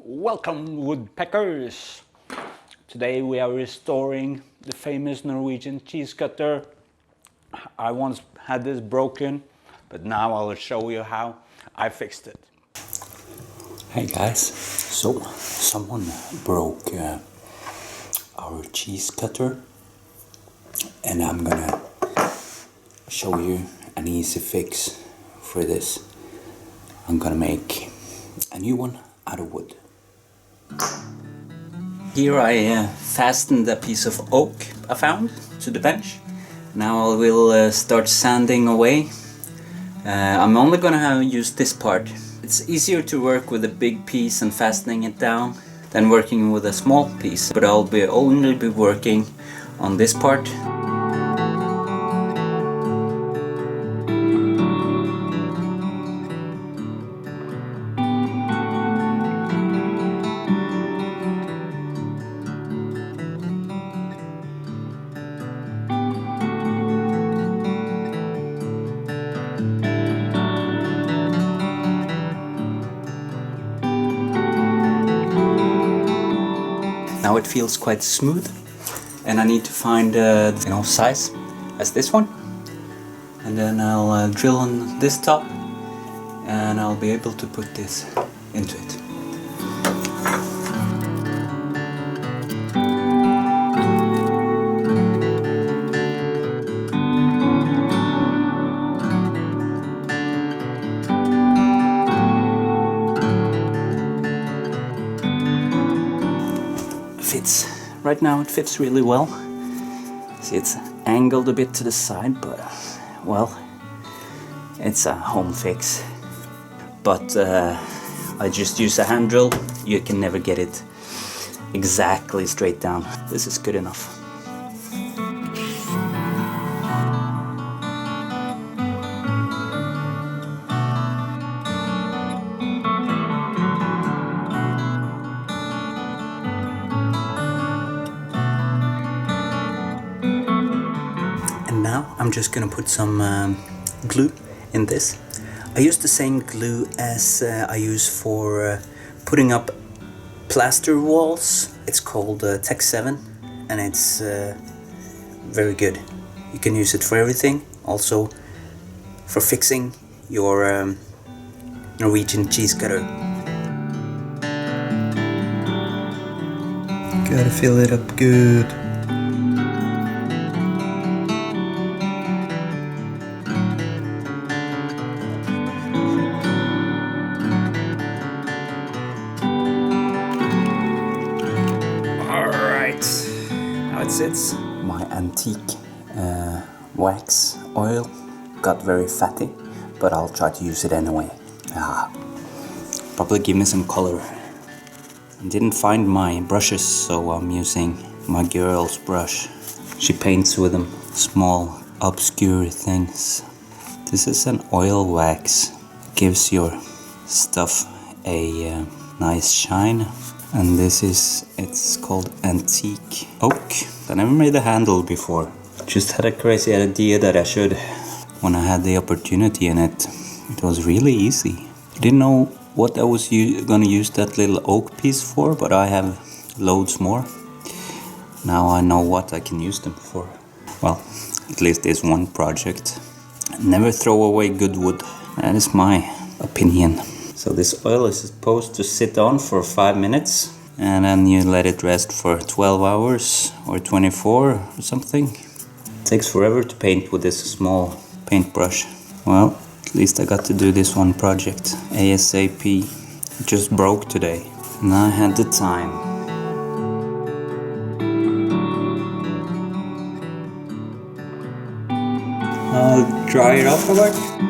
Welcome, woodpeckers! Today we are restoring the famous Norwegian Cheesecutter. I once had this broken, but now I'll show you how I fixed it. Hey guys, so someone broke our Cheesecutter, and I'm gonna show you an easy fix for this. I'm gonna make a new one out of wood. Here I fastened a piece of oak I found to the bench. Now I will start sanding away. I'm only gonna use this part. It's easier to work with a big piece and fastening it down than working with a small piece, but I'll only be working on this part. Now it feels quite smooth, and I need to find size as this one, and then I'll drill on this top, and I'll be able to put this into it. Fits. Right now it fits really well. See, it's angled a bit to the side, but well, it's a home fix. But I just use a hand drill. You can never get it exactly straight down. This is good enough. Now I'm just gonna put some glue in this. I use the same glue as I use for putting up plaster walls. It's called Tech 7, and it's very good. You can use it for everything, also for fixing your Norwegian Cheesecutter. Gotta fill it up good. Now it sits. My antique wax oil got very fatty, but I'll try to use it anyway. Probably give me some color. I didn't find my brushes, so I'm using my girl's brush. She paints with them, small obscure things. This is an oil wax. It gives your stuff a nice shine. And this is, it's called antique oak. I never made a handle before. Just had a crazy idea that I should when I had the opportunity, and it was really easy. I didn't know what I was gonna use that little oak piece for, but I have loads more. Now I know what I can use them for. Well, at least there's one project. Never throw away good wood. That is my opinion. So this oil is supposed to sit on for 5 minutes, and then you let it rest for 12 hours or 24 or something. It takes forever to paint with this small paintbrush. Well, at least I got to do this one project ASAP. It just broke today, and I had the time. I'll dry it off a bit.